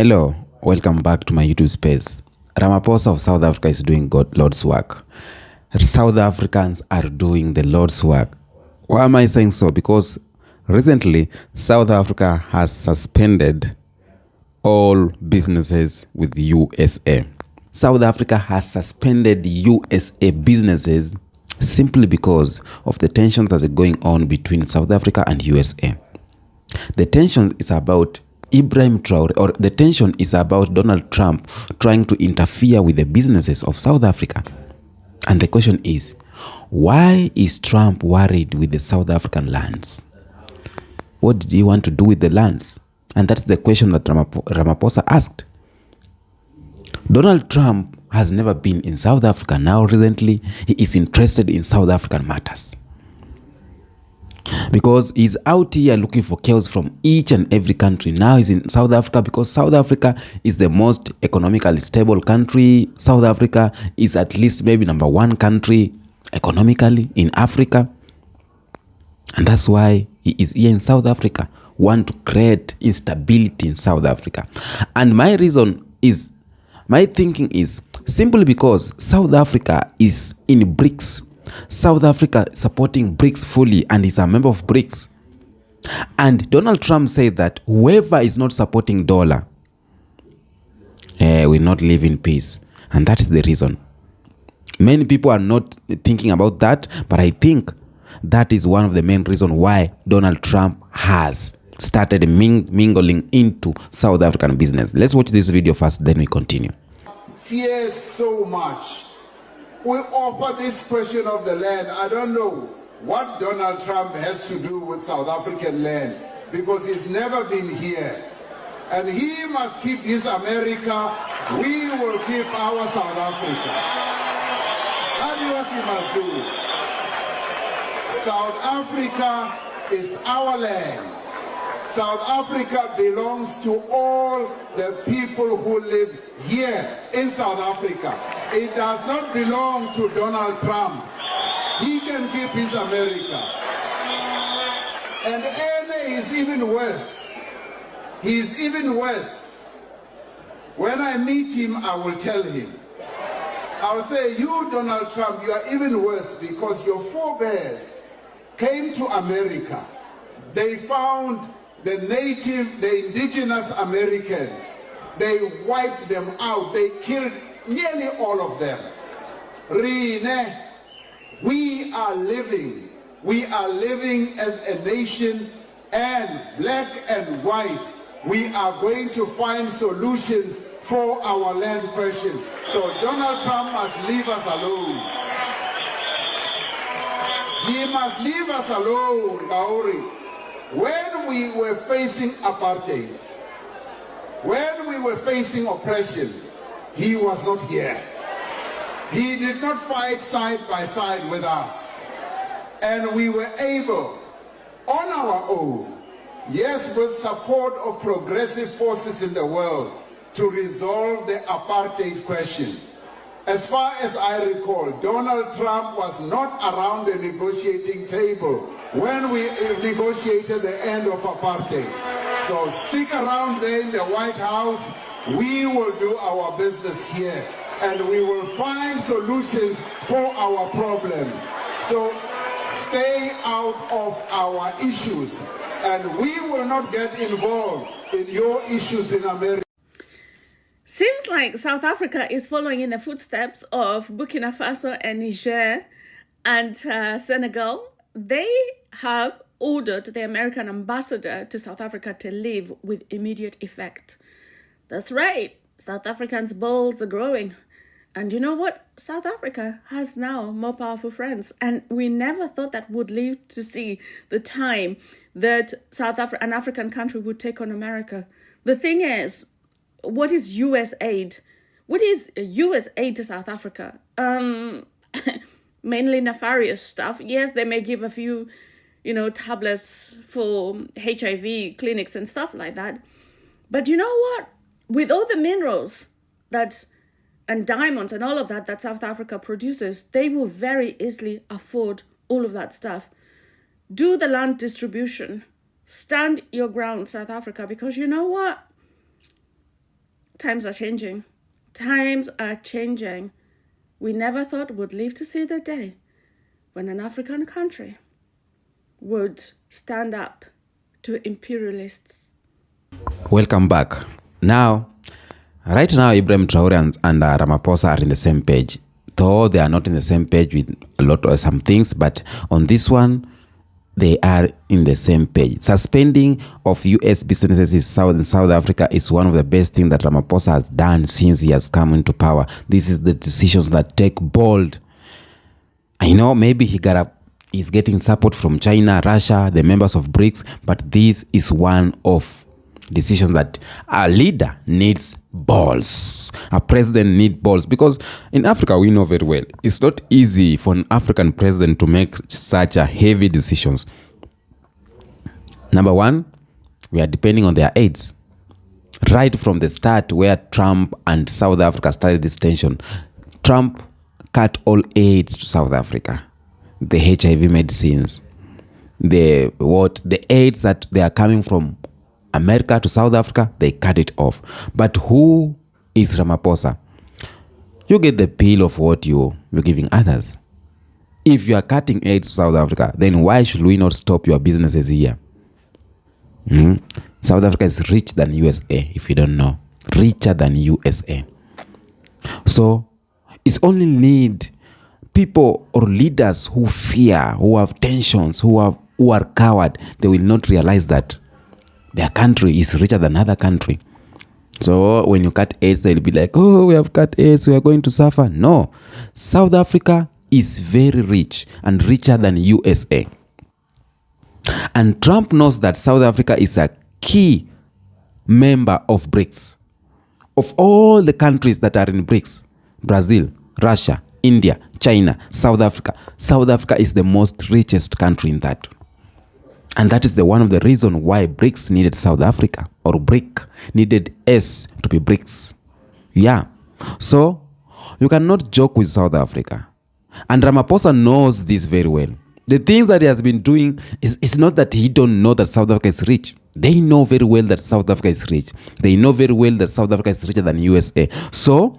Hello, welcome back to my YouTube space. Ramaphosa of South Africa is doing Lord's work. South Africans are doing the Lord's work. Why am I saying so? Because recently, South Africa has suspended all businesses with USA. South Africa has suspended USA businesses simply because of the tensions that are going on between South Africa and USA. The tension is about Ibrahim Traore, or the tension is about Donald Trump trying to interfere with the businesses of South Africa. And the question is, why is Trump worried with the South African lands? What did he want to do with the land? And that's the question that Ramaphosa asked. Donald Trump has never been in South Africa. Now recently, he is interested in South African matters, because he's out here looking for chaos from each and every country. Now he's in South Africa because South Africa is the most economically stable country. South Africa is at least maybe number one country economically in Africa. And that's why he is here in South Africa, want to create instability in South Africa. And my thinking is simply because South Africa is in BRICS. South Africa supporting BRICS fully and is a member of BRICS. And Donald Trump said that whoever is not supporting dollar will not live in peace. And that is the reason. Many people are not thinking about that, but I think that is one of the main reasons why Donald Trump has started mingling into South African business. Let's watch this video first, then we continue. Fears so much. We offer this question of the land. I don't know what Donald Trump has to do with South African land, because he's never been here. And he must keep his America. We will keep our South Africa. That's what he must do. South Africa is our land. South Africa belongs to all the people who live here in South Africa. It does not belong to Donald Trump. He can keep his America. And Ene is even worse. He's even worse. When I meet him, I will tell him. I will say, you, Donald Trump, you are even worse, because your forebears came to America. They found the indigenous Americans. They wiped them out. They killed nearly all of them. Rine, we are living as a nation, and black and white, we are going to find solutions for our land question. So Donald Trump must leave us alone. He must leave us alone, Lauri. When we were facing apartheid, when we were facing oppression, he was not here. He did not fight side by side with us. And we were able, on our own, yes, with support of progressive forces in the world, to resolve the apartheid question. As far as I recall, Donald Trump was not around the negotiating table when we negotiated the end of apartheid. So stick around there in the White House. We will do our business here, and we will find solutions for our problems. So stay out of our issues, and we will not get involved in your issues in America. Seems like South Africa is following in the footsteps of Burkina Faso and Niger and Senegal. They have ordered the American ambassador to South Africa to leave with immediate effect. That's right, South Africans' balls are growing. And you know what? South Africa has now more powerful friends. And we never thought that would live to see the time that an African country would take on America. The thing is, what is U.S. aid? What is U.S. aid to South Africa? Mainly nefarious stuff. Yes, they may give a few, tablets for HIV clinics and stuff like that. But you know what? With all the minerals and diamonds and all of that South Africa produces, they will very easily afford all of that stuff. Do the land distribution. Stand your ground, South Africa, because you know what? times are changing. Times are changing. We never thought we'd live to see the day when an African country would stand up to imperialists. Welcome back. Right now, Ibrahim Traore and Ramaphosa are in the same page. Though they are not in the same page with a lot of some things, but on this one, they are in the same page. Suspending of U.S. businesses in South Africa is one of the best things that Ramaphosa has done since he has come into power. This is the decisions that take bold. I know maybe he's getting support from China, Russia, the members of BRICS, but this is one of decisions that a leader needs balls. A president needs balls, because in Africa we know very well it's not easy for an African president to make such a heavy decisions. Number one, we are depending on their aids. Right from the start, where Trump and South Africa started this tension, Trump cut all aids to South Africa. The HIV medicines, the aids that they are coming from America to South Africa, they cut it off. But who is Ramaphosa? You get the pill of what you're giving others. If you are cutting aid to South Africa, then why should we not stop your businesses here? South Africa is richer than USA, if you don't know. Richer than USA. So it's only need people or leaders who fear, who have tensions, who are coward. They will not realize that their country is richer than other country. So when you cut AIDS, they'll be like, oh, we have cut AIDS, we are going to suffer. No. South Africa is very rich and richer than USA. And Trump knows that South Africa is a key member of BRICS. Of all the countries that are in BRICS, Brazil, Russia, India, China, South Africa is the most richest country in that. And that is one of the reasons why BRICS needed South Africa, or BRIC needed S to be BRICS. Yeah. So you cannot joke with South Africa. And Ramaphosa knows this very well. The things that he has been doing is not that he don't know that South Africa is rich. They know very well that South Africa is rich. They know very well that South Africa is richer than USA. So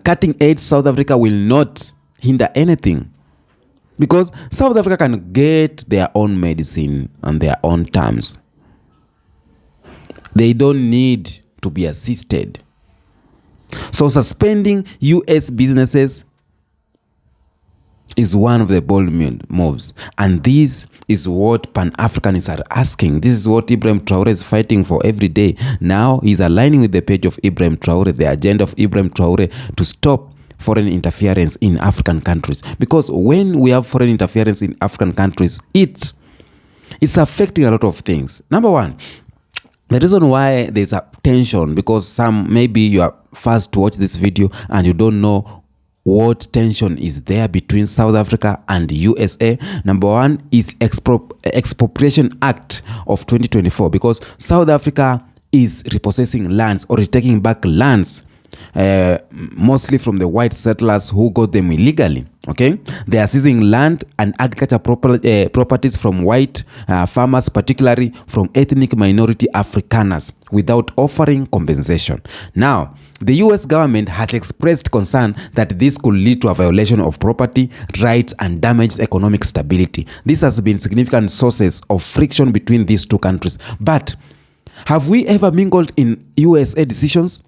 cutting aid to South Africa will not hinder anything. Because South Africa can get their own medicine on their own terms. They don't need to be assisted. So suspending U.S. businesses is one of the bold moves. And this is what Pan-Africanists are asking. This is what Ibrahim Traore is fighting for every day. Now he's aligning with the page of Ibrahim Traore, the agenda of Ibrahim Traore, to stop foreign interference in African countries. Because when we have foreign interference in African countries, it's affecting a lot of things. Number one, the reason why there's a tension, because maybe you are first to watch this video and you don't know what tension is there between South Africa and USA. Number one is Expropriation Act of 2024, because South Africa is repossessing lands or taking back lands, mostly from the white settlers who got them illegally. Okay, they are seizing land and agriculture properties from white farmers, particularly from ethnic minority Afrikaners, without offering compensation. Now, the US government has expressed concern that this could lead to a violation of property rights and damage economic stability. This has been significant sources of friction between these two countries. But have we ever mingled in USA decisions?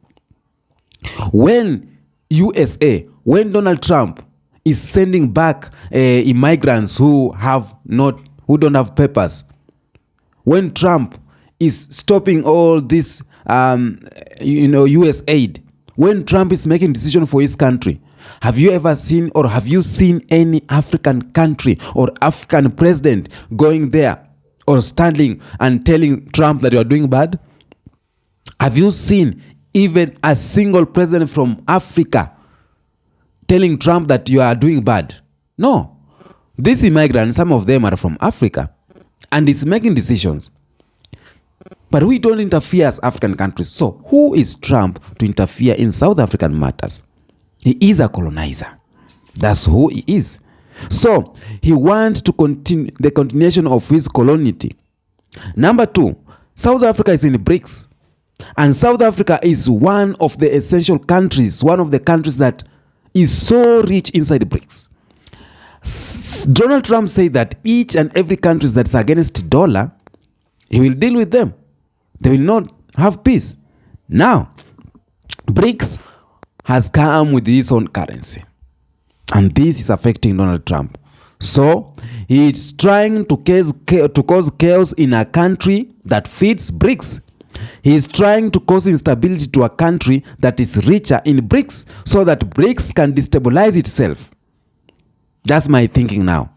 When Donald Trump is sending back immigrants who don't have papers, when Trump is stopping all this US aid, when Trump is making decision for his country, have you ever seen, or have you seen any African country or African president going there or standing and telling Trump that you are doing bad? Have you seen even a single president from Africa telling Trump that you are doing bad? No. These immigrants, some of them are from Africa, and it's making decisions. But we don't interfere as African countries. So who is Trump to interfere in South African matters? He is a colonizer. That's who he is. So he wants to continue the continuation of his coloniality. Number two, South Africa is in BRICS. And South Africa is one of the essential countries, one of the countries that is so rich inside the BRICS. Donald Trump said that each and every country that's against the dollar, he will deal with them. They will not have peace. Now, BRICS has come with its own currency. And this is affecting Donald Trump. So, he is trying to cause chaos in a country that feeds BRICS. He is trying to cause instability to a country that is richer in BRICS so that BRICS can destabilize itself. That's my thinking now.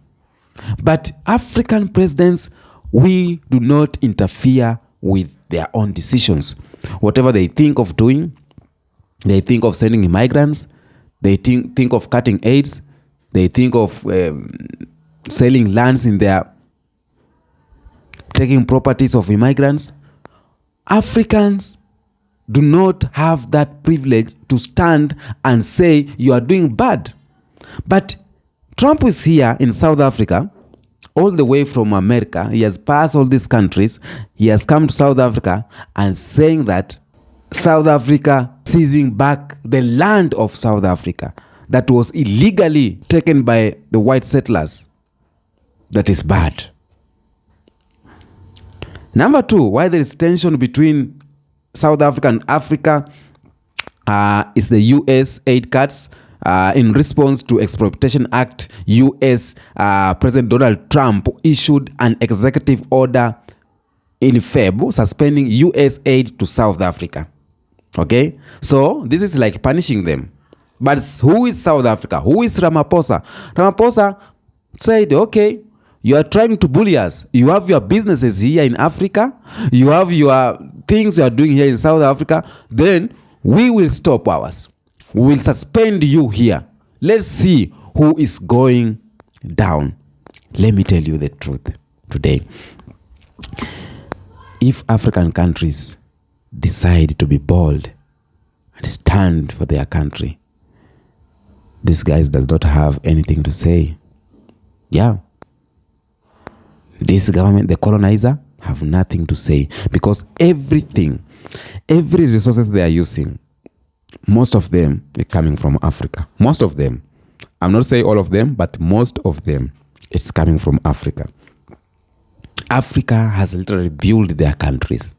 But African presidents, we do not interfere with their own decisions. Whatever they think of doing, they think of sending immigrants, they think of cutting aids, they think of selling lands in their, taking properties of immigrants. Africans do not have that privilege to stand and say you are doing bad. But Trump is here in South Africa, all the way from America. He has passed all these countries. He has come to South Africa and saying that South Africa seizing back the land of South Africa that was illegally taken by the white settlers. That is bad. Number two, why there is tension between South Africa and Africa is the U.S. aid cuts. In response to Expropriation Act, U.S. President Donald Trump issued an executive order in February suspending U.S. aid to South Africa. Okay? So, this is like punishing them. But who is South Africa? Who is Ramaphosa? Ramaphosa said, okay, you are trying to bully us. You have your businesses here in Africa. You have your things you are doing here in South Africa. Then we will stop ours. We will suspend you here. Let's see who is going down. Let me tell you the truth today. If African countries decide to be bold and stand for their country, these guys does not have anything to say. Yeah. This government, the colonizer, have nothing to say because every resources they are using, most of them are coming from Africa. Most of them. I'm not saying all of them, but most of them, it's coming from Africa. Africa has literally built their countries.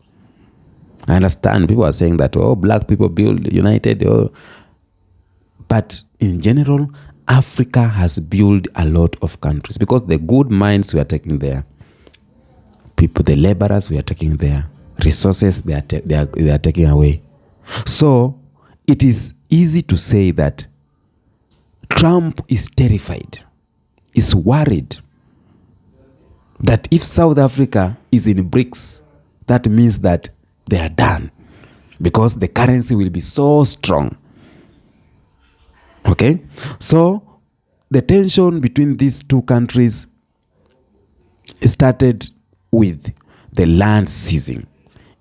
I understand people are saying that, oh, black people build United. Oh. But in general, Africa has built a lot of countries because the good minds we are taking there. People, the laborers we are taking there. Resources they are taking away. So, it is easy to say that Trump is terrified, is worried that if South Africa is in BRICS, that means that they are done because the currency will be so strong. Okay? So, the tension between these two countries started with the land seizing.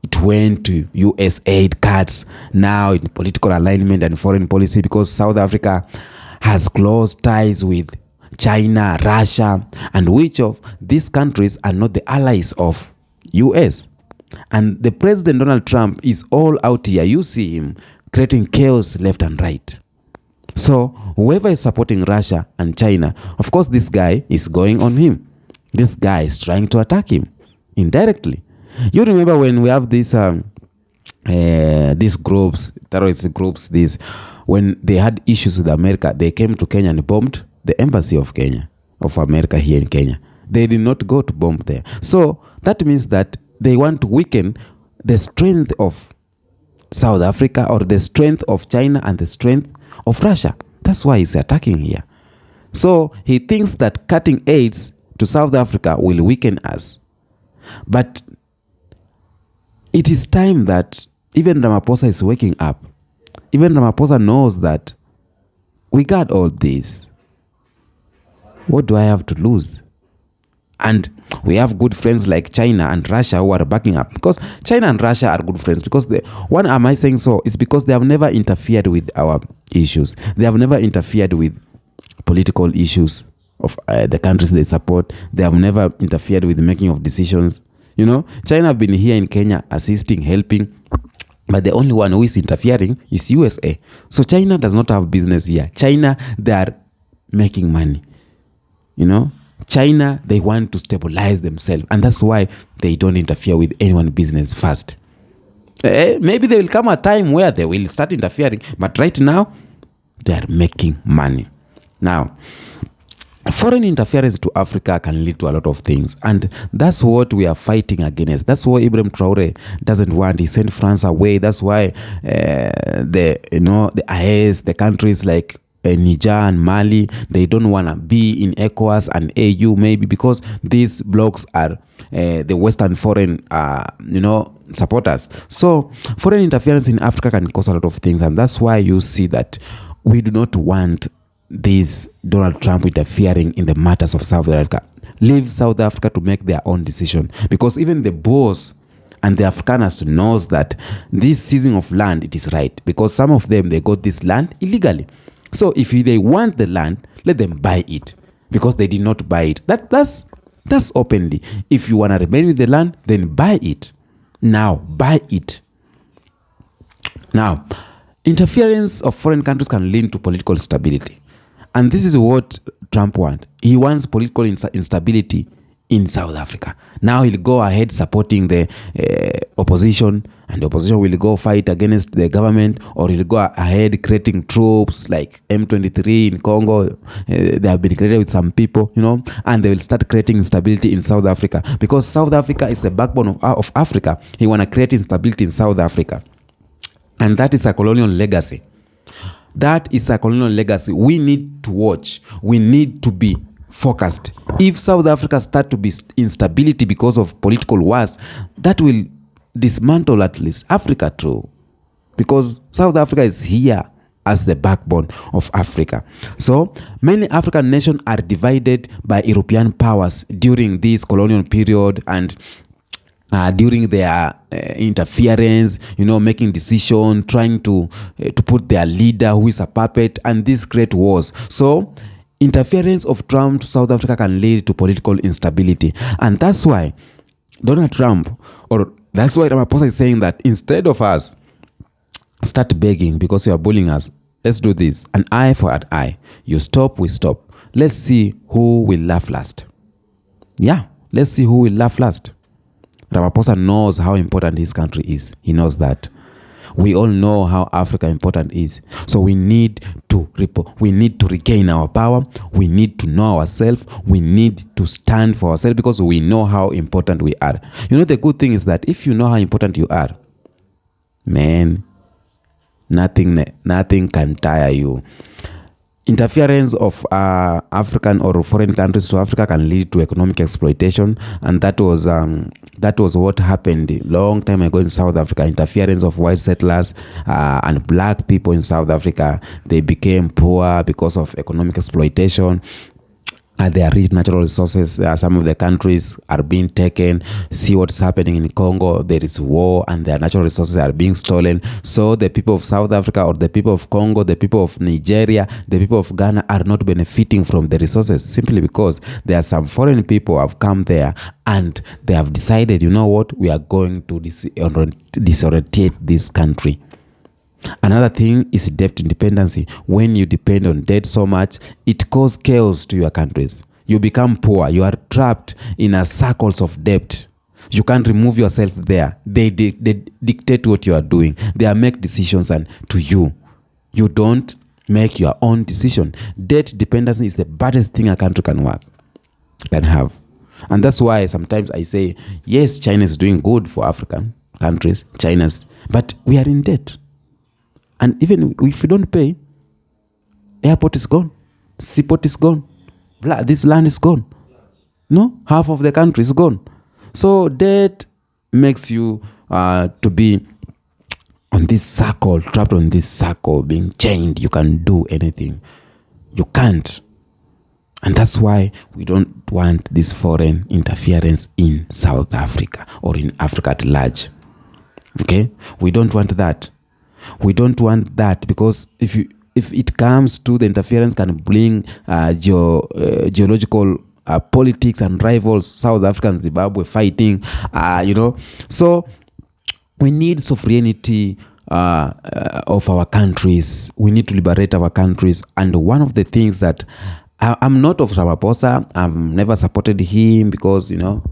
It went to U.S. aid cuts, now in political alignment and foreign policy because South Africa has close ties with China, Russia, and which of these countries are not the allies of U.S. And the President Donald Trump is all out here. You see him creating chaos left and right. So whoever is supporting Russia and China, of course this guy is going on him. This guy is trying to attack him indirectly. You remember when we have these groups, terrorist groups, when they had issues with America, they came to Kenya and bombed the embassy of America here in Kenya. They did not go to bomb there. So that means that they want to weaken the strength of South Africa or the strength of China and the strength of Russia. That's why he's attacking here. So he thinks that cutting aids to South Africa will weaken us. But it is time that even Ramaphosa is waking up. Even Ramaphosa knows that we got all this. What do I have to lose? And we have good friends like China and Russia who are backing up. Because China and Russia are good friends. Because why am I saying so? It's because they have never interfered with our issues. They have never interfered with political issues of the countries they support. They have never interfered with the making of decisions. You know, China have been here in Kenya assisting, helping. But the only one who is interfering is USA. So China does not have business here. China, they are making money. China, they want to stabilize themselves. And that's why they don't interfere with anyone's business first. Maybe there will come a time where they will start interfering. But right now, they are making money. Now, foreign interference to Africa can lead to a lot of things, and that's what we are fighting against. That's what Ibrahim Traore doesn't want. He sent France away. That's why the IS, the countries like Niger and Mali, they don't want to be in ECOWAS and AU, maybe because these blocs are the Western foreign supporters. So foreign interference in Africa can cause a lot of things, and that's why you see that we do not want this Donald Trump interfering in the matters of South Africa. Leave South Africa to make their own decision, because even the boss and the Afrikaners knows that this seizing of land, it is right, because some of them, they got this land illegally. So if they want the land, let them buy it, because they did not buy it. That's openly. If you want to remain with the land, then buy it. Now, buy it. Now, interference of foreign countries can lead to political stability. And this is what Trump wants. He wants political instability in South Africa. Now he'll go ahead supporting the opposition, and the opposition will go fight against the government, or he'll go ahead creating troops like M23 in Congo. They have been created with some people, and they will start creating instability in South Africa, because South Africa is the backbone of Africa. He want to create instability in South Africa. And that is a colonial legacy. That is a colonial legacy. We need to watch. We need to be focused. If South Africa start to be instability because of political wars, that will dismantle at least Africa too. Because South Africa is here as the backbone of Africa. So many African nations are divided by European powers during this colonial period, and during their interference, making decisions, trying to put their leader who is a puppet, and these great wars. So interference of Trump to South Africa can lead to political instability. And that's why Donald Trump, or that's why Ramaphosa is saying that instead of us start begging because you are bullying us, let's do this. An eye for an eye. You stop, we stop. Let's see who will laugh last. Yeah, let's see who will laugh last. Ramaphosa knows how important his country is. He knows that. We all know how Africa important is. So we need to regain our power. We need to know ourselves. We need to stand for ourselves, because we know how important we are. The good thing is that if you know how important you are, man, nothing can tire you. Interference of African or foreign countries to Africa can lead to economic exploitation, and that was what happened a long time ago in South Africa. Interference of white settlers and black people in South Africa. They became poor because of economic exploitation. They are rich natural resources. Some of the countries are being taken. See what's happening in Congo. There is war, and their natural resources are being stolen. So the people of South Africa, or the people of Congo, the people of Nigeria, the people of Ghana are not benefiting from the resources, simply because there are some foreign people who have come there, and they have decided, we are going to disorientate this country. Another thing is debt dependency. When you depend on debt so much, it causes chaos to your countries. You become poor. You are trapped in a circles of debt. You can't remove yourself there. They dictate what you are doing. They make decisions, and to you don't make your own decision. Debt dependency is the baddest thing a country can have. And that's why sometimes I say, yes, China is doing good for African countries, but we are in debt. And even if you don't pay, airport is gone, seaport is gone, this land is gone. Half of the country is gone. So debt makes you to be on this circle, trapped on this circle, being chained. You can't do anything. You can't. And that's why we don't want this foreign interference in South Africa or in Africa at large. Okay? We don't want that. We don't want that, because if it comes to the interference, can bring geological politics and rivals, South Africa and Zimbabwe fighting, So we need sovereignty of our countries. We need to liberate our countries. And one of the things that I'm not of Ramaphosa. I've never supported him because, during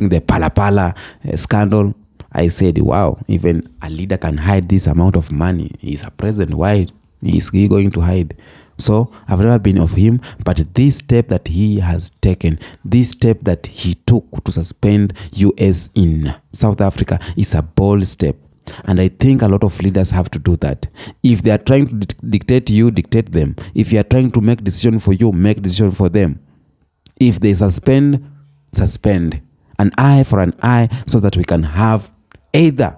the Palapala scandal, I said, wow, even a leader can hide this amount of money. He's a president. Why is he going to hide? So I've never been of him, but this step that he has taken, this step that he took to suspend US in South Africa is a bold step. And I think a lot of leaders have to do that. If they are trying to dictate you, dictate them. If you are trying to make decision for you, make decision for them. If they suspend, suspend. An eye for an eye, so that we can have either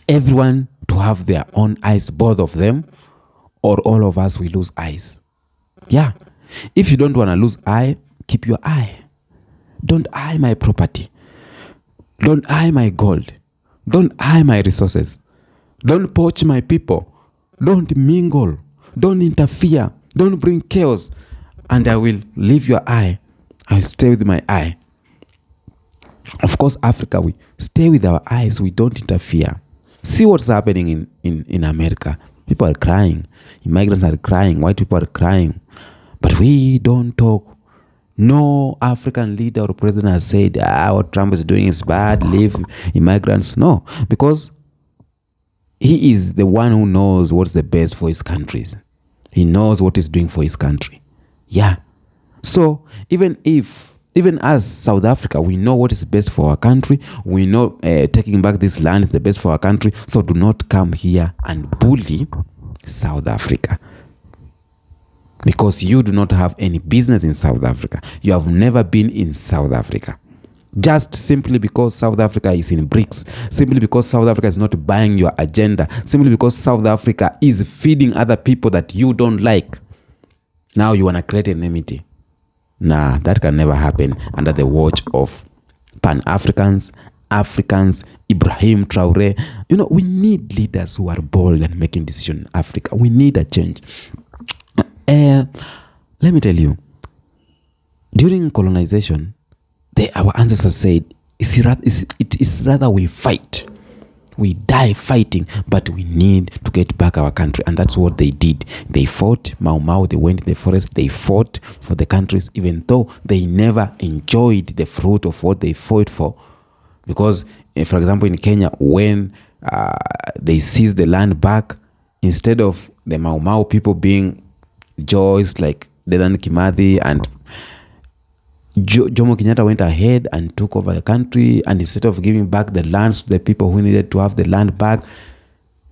everyone to have their own eyes, both of them, or all of us, we lose eyes. Yeah. If you don't want to lose eye, keep your eye. Don't eye my property. Don't eye my gold. Don't eye my resources. Don't poach my people. Don't mingle. Don't interfere. Don't bring chaos. And I will leave your eye. I will stay with my eye. Of course, Africa, we stay with our eyes. We don't interfere. See what's happening in America. People are crying. Immigrants are crying. White people are crying. But we don't talk. No African leader or president has said, what Trump is doing is bad, leave immigrants. No, because he is the one who knows what's the best for his countries. He knows what he's doing for his country. Yeah. So even as South Africa, we know what is best for our country. We know taking back this land is the best for our country. So do not come here and bully South Africa. Because you do not have any business in South Africa. You have never been in South Africa. Just simply because South Africa is in BRICS. Simply because South Africa is not buying your agenda. Simply because South Africa is feeding other people that you don't like. Now you want to create enmity. Nah, that can never happen under the watch of Pan-Africans, Africans, Ibrahim Traore. We need leaders who are bold and making decisions in Africa. We need a change. Let me tell you, during colonization, our ancestors said, it is rather we fight. We die fighting, but we need to get back our country. And that's what they did. They fought. Mau Mau, they went in the forest. They fought for the countries, even though they never enjoyed the fruit of what they fought for. Because, for example, in Kenya, when they seized the land back, instead of the Mau Mau people being joys like Dedan Kimathi and Jomo Kenyatta went ahead and took over the country, and instead of giving back the lands to the people who needed to have the land back,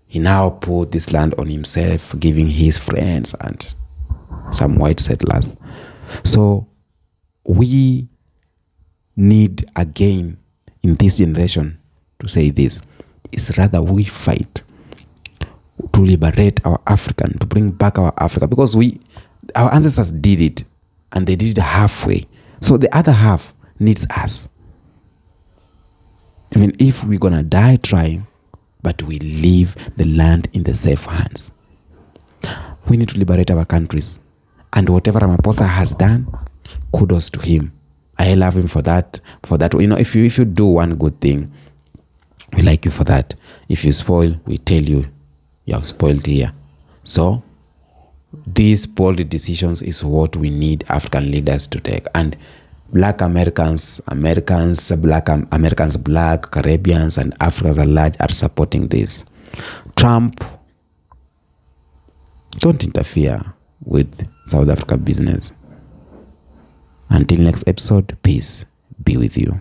he now put this land on himself, giving his friends and some white settlers. So we need again in this generation to say this. It's rather we fight to liberate our African, to bring back our Africa, because our ancestors did it and they did it halfway. So the other half needs us. Even if we're going to die trying, but we leave the land in the safe hands. We need to liberate our countries. And whatever Ramaphosa has done, kudos to him. I love him for that. If you do one good thing, we like you for that. If you spoil, we tell you, you have spoiled here. So these bold decisions is what we need African leaders to take. And Black Americans, Black Caribbeans, and Africans at large are supporting this. Trump, don't interfere with South Africa business. Until next episode, peace be with you.